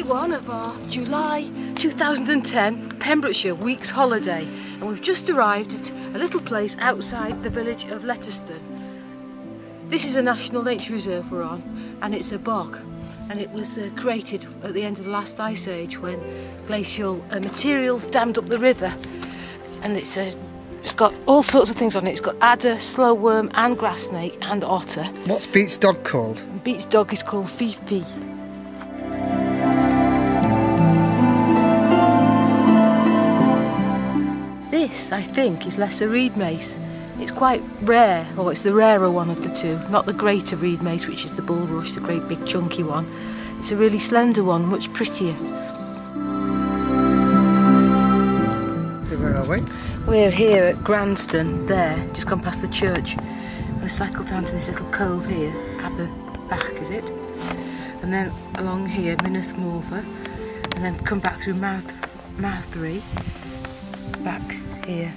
one of our July 2010 Pembrokeshire week's holiday, and we've just arrived at a little place outside the village of Letterston. This is a national nature reserve we're on, and it's a bog, and it was created at the end of the last ice age when glacial materials dammed up the river, and it's got all sorts of things on it. It's got adder, slow worm and grass snake and otter. What's Beat's dog called? Beat's dog is called Fifi. This, I think, is lesser reed mace. It's quite rare, or it's the rarer one of the two, not the greater reed mace, which is the bulrush, the great big chunky one. It's a really slender one, much prettier. Where are we? We're here at Granston, there, just gone past the church. I'm going to cycle down to this little cove here, Aberback is it? And then along here, Myneth Morfa, and then come back through Mathry, back here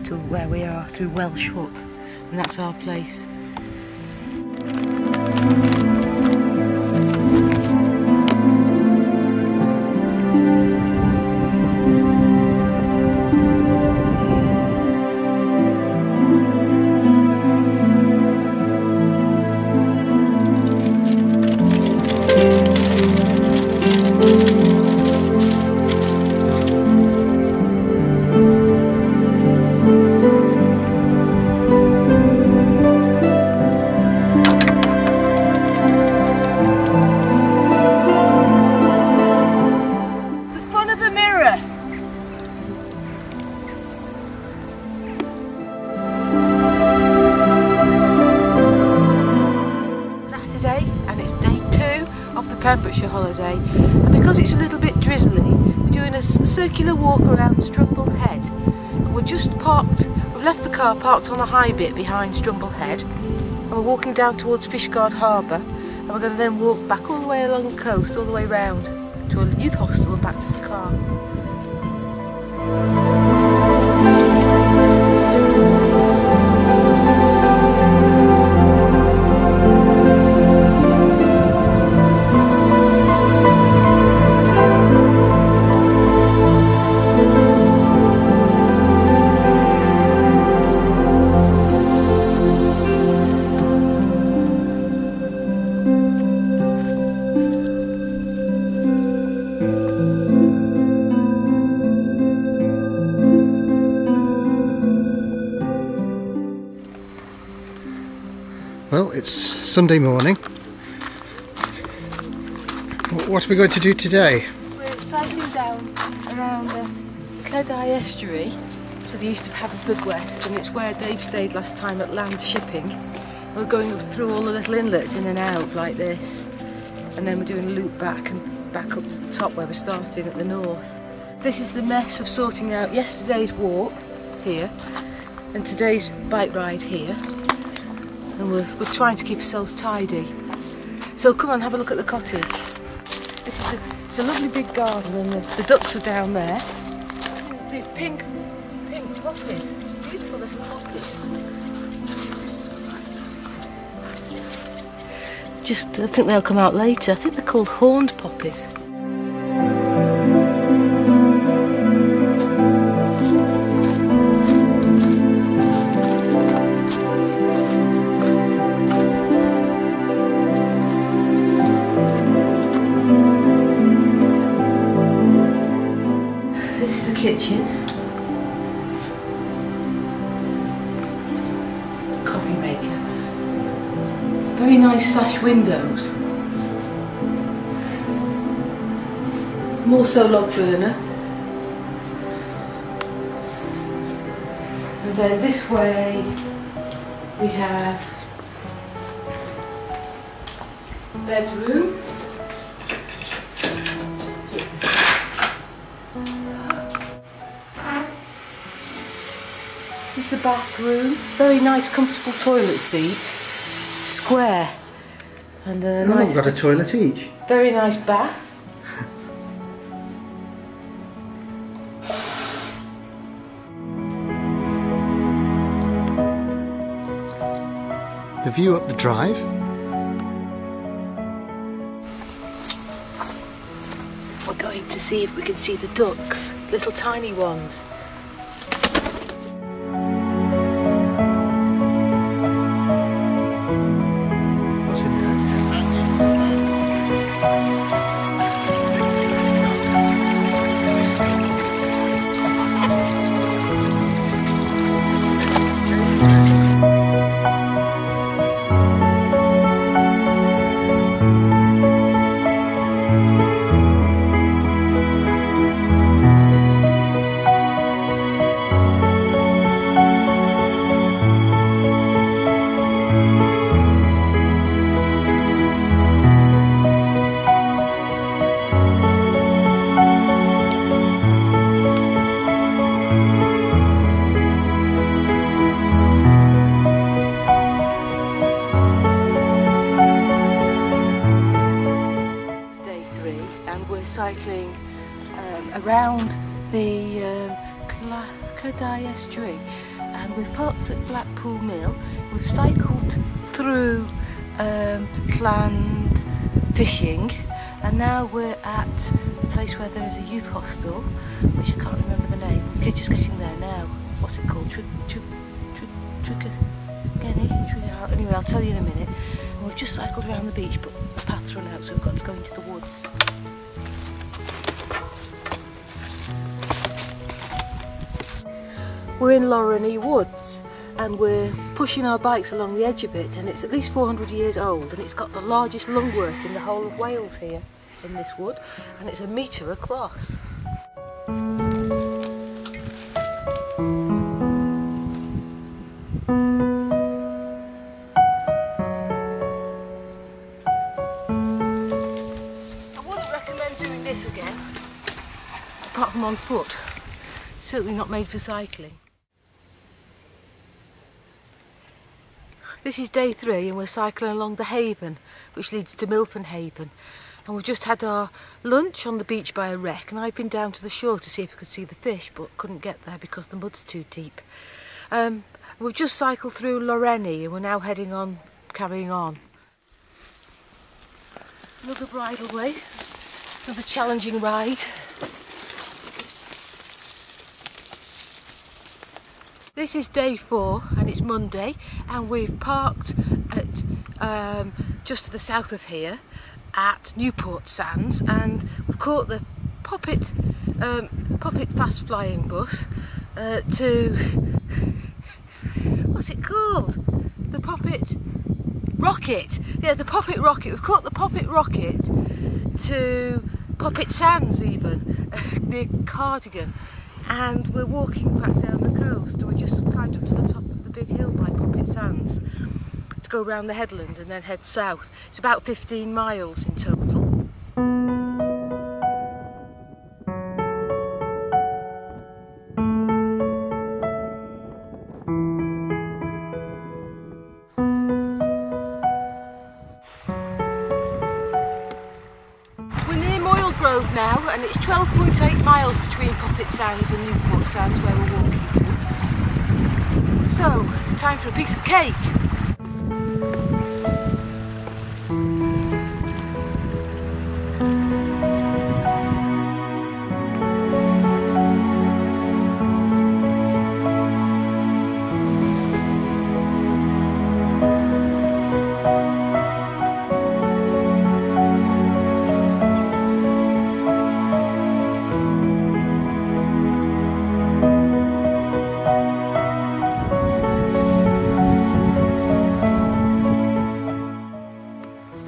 to where we are, through Welsh Hook, and that's our place. Pembrokeshire holiday, and because it's a little bit drizzly, we're doing a circular walk around Strumble Head. And we're just parked, we've left the car parked on a high bit behind Strumble Head, and we're walking down towards Fishguard Harbour, and we're going to then walk back all the way along the coast, all the way round to a youth hostel and back to the car. Well, it's Sunday morning. What are we going to do today? We're cycling down around the Clydau estuary to the east of Haverfordwest, and it's where Dave stayed last time at Land Shipping. We're going through all the little inlets in and out like this, and then we're doing a loop back and back up to the top where we're starting at the north. This is the mess of sorting out yesterday's walk here and today's bike ride here. And we're trying to keep ourselves tidy. So come on, have a look at the cottage. It's a lovely big garden, and the ducks are down there. These pink poppies, beautiful little poppies. I think they'll come out later. I think they're called horned poppies. Kitchen, coffee maker, very nice sash windows, more so log burner, and then this way we have bedroom. This is the bathroom, very nice comfortable toilet seat, square, and a nice, we've got a toilet each. Very nice bath. The view up the drive. going to see if we can see the ducks, little tiny ones. Cycling around the Cottage estuary, and we've parked at Blackpool Mill. We've cycled through planned fishing, and now we're at a place where there is a youth hostel, which I can't remember the name. We're just getting there now. What's it called? Anyway, I'll tell you in a minute. And we've just cycled around the beach, but the path's run out, so we've got to go into the woods. We're in Lorraine Woods, and we're pushing our bikes along the edge of it, and it's at least 400 years old, and it's got the largest lungwort in the whole of Wales here in this wood, and it's 1 metre across. I wouldn't recommend doing this again, apart from on foot. Certainly not made for cycling. This is day 3, and we're cycling along the Haven, which leads to Milford Haven. And we've just had our lunch on the beach by a wreck, and I've been down to the shore to see if we could see the fish, but couldn't get there because the mud's too deep. We've just cycled through Lorraine, and we're now heading on, carrying on. Another bridleway, another challenging ride. This is day 4, and it's Monday, and we've parked at just to the south of here at Newport Sands, and we've caught the Poppet fast flying bus to what's it called? The Poppet Rocket. Yeah, the Poppet Rocket. We've caught the Poppet Rocket to Poppet Sands even near Cardigan. And we're walking back down the coast, and we just climbed up to the top of the big hill by Poppet Sands to go around the headland and then head south. It's about 15 miles in total. Now, and it's 12.8 miles between Poppet Sands and Newport Sands where we're walking to. So, time for a piece of cake.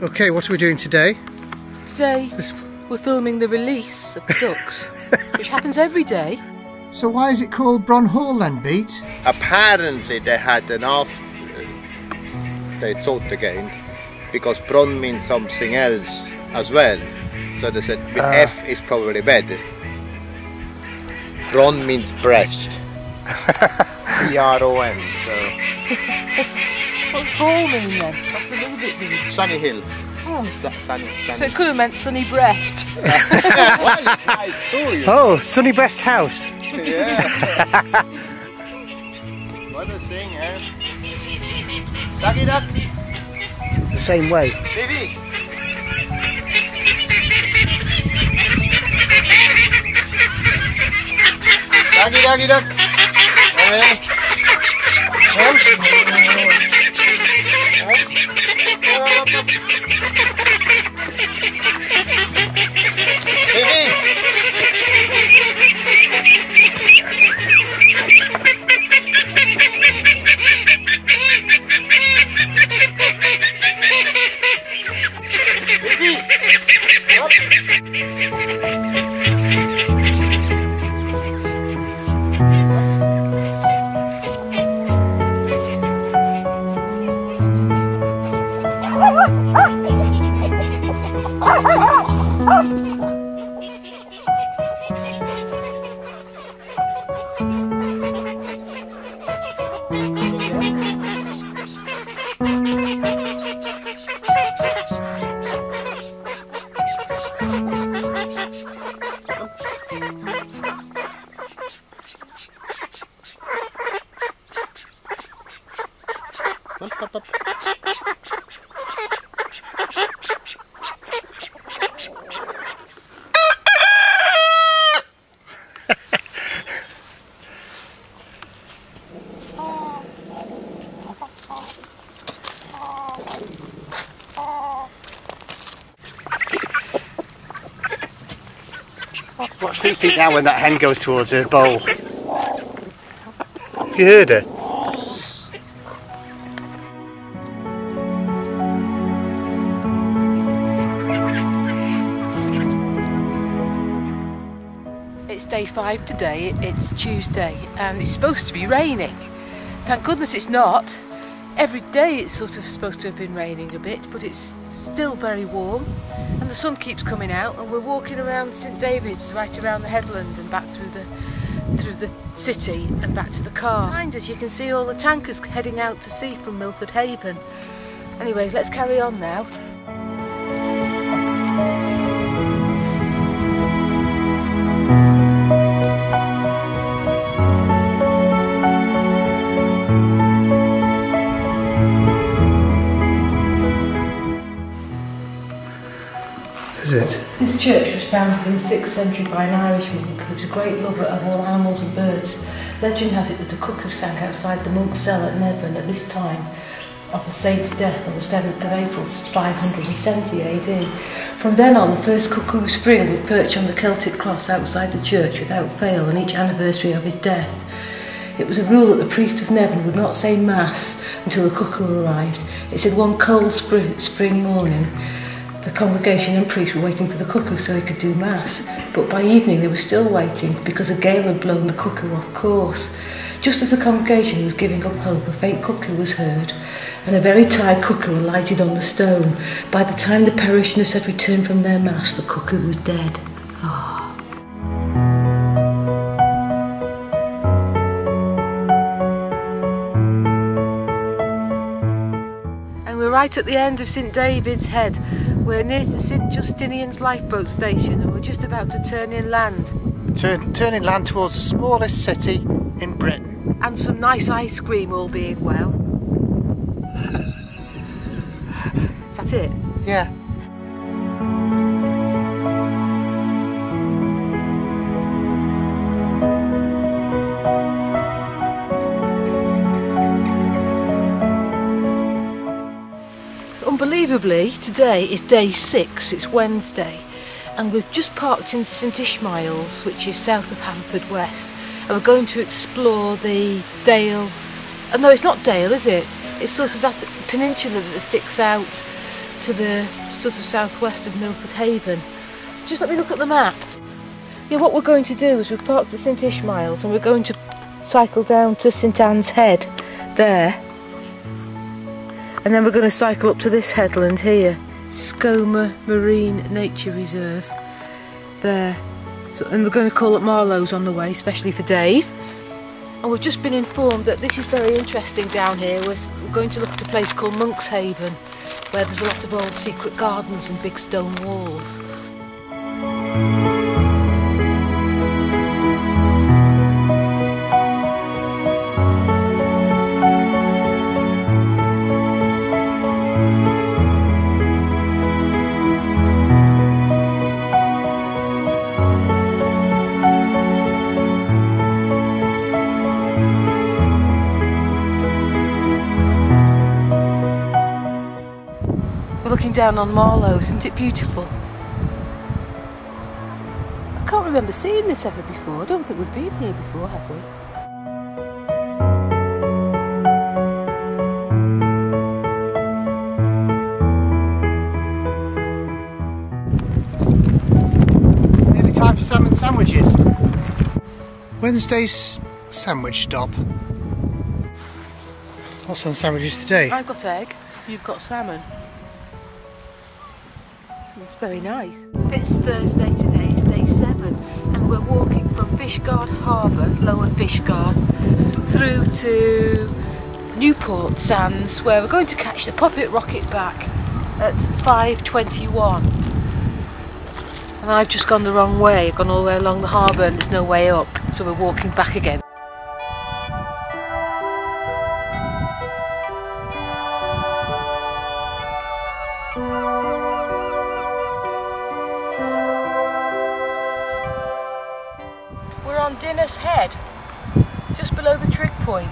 Okay, what are we doing today? Today we're filming the release of the ducks, which happens every day. So why is it called Fronhaul then, Beat? Apparently they had enough, they thought again, because Bron means something else as well. So they said F is probably better. Bron means breast. B-R-O-N, so... What's Hall mean then? What's the little bit mean? Sunny hill. Oh. Sunny. So it could have meant sunny breast. Oh, sunny breast house. Yeah. What a thing, eh? Ducky duck. The same way. Vivi. Doggy, doggy, duck. Away. Watch 3 feet now when that hen goes towards her bowl. Have you heard her? It's day 5 today, it's Tuesday, and it's supposed to be raining. Thank goodness it's not. Every day it's sort of supposed to have been raining a bit, but it's still very warm, and the sun keeps coming out, and we're walking around St David's, right around the headland and back through the city and back to the car. Behind us you can see all the tankers heading out to sea from Milford Haven. Anyway, let's carry on now. This church was founded in the 6th century by an Irishman who was a great lover of all animals and birds. Legend has it that a cuckoo sang outside the monk's cell at Nevern at this time of the saint's death on the 7th of April 570 AD. From then on, the first cuckoo of spring would perch on the Celtic cross outside the church without fail on each anniversary of his death. It was a rule that the priest of Nevern would not say mass until the cuckoo arrived. It said one cold spring morning the congregation and priest were waiting for the cuckoo so he could do mass, but by evening they were still waiting because a gale had blown the cuckoo off course. Just as the congregation was giving up hope, a faint cuckoo was heard, and a very tired cuckoo alighted on the stone. By the time the parishioners had returned from their mass, the cuckoo was dead. And we're right at the end of St David's Head. We're near to St Justinian's lifeboat station, and we're just about to turn inland. Turn inland towards the smallest city in Britain. And some nice ice cream, all being well. That's it? Yeah. Unbelievably, today is day 6, it's Wednesday, and we've just parked in St Ishmael's, which is south of Haverfordwest, and we're going to explore the Dale. No, it's not Dale, is it? It's sort of that peninsula that sticks out to the sort of southwest of Milford Haven. Just let me look at the map. Yeah, what we're going to do is we've parked at St Ishmael's and we're going to cycle down to St Anne's Head there. And then we're going to cycle up to this headland here, Skomer Marine Nature Reserve, there. So, and we're going to call at Marlowe's on the way, especially for Dave. And we've just been informed that this is very interesting down here. We're going to look at a place called Monkshaven, where there's a lot of old secret gardens and big stone walls. looking down on Marlows, isn't it beautiful? I can't remember seeing this ever before. I don't think we've been here before, have we? Nearly time for salmon sandwiches. Wednesday's sandwich stop. What's on sandwiches today? I've got egg, you've got salmon. It's very nice. It's Thursday today, it's day 7, and we're walking from Fishguard Harbour, Lower Fishguard, through to Newport Sands, where we're going to catch the Poppet rocket back at 5:21. And I've just gone the wrong way. I've gone all the way along the harbour and there's no way up, so we're walking back again. We're on Dinner's Head, just below the trig point.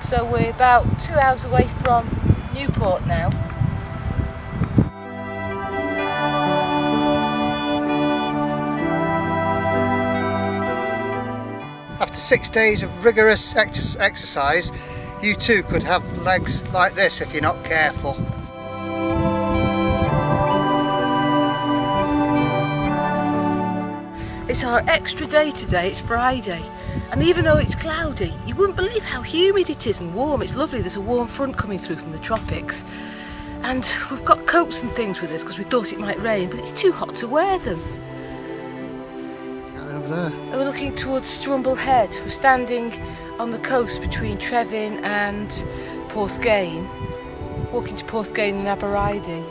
So we're about 2 hours away from Newport now. After 6 days of rigorous exercise, you too could have legs like this if you're not careful. It's our extra day today, it's Friday, and even though it's cloudy, you wouldn't believe how humid it is and warm. It's lovely, there's a warm front coming through from the tropics, and we've got coats and things with us because we thought it might rain, but it's too hot to wear them. Over there. And we're looking towards Strumble Head. We're standing on the coast between Trevin and Porthgain, walking to Porthgain and Aberidi.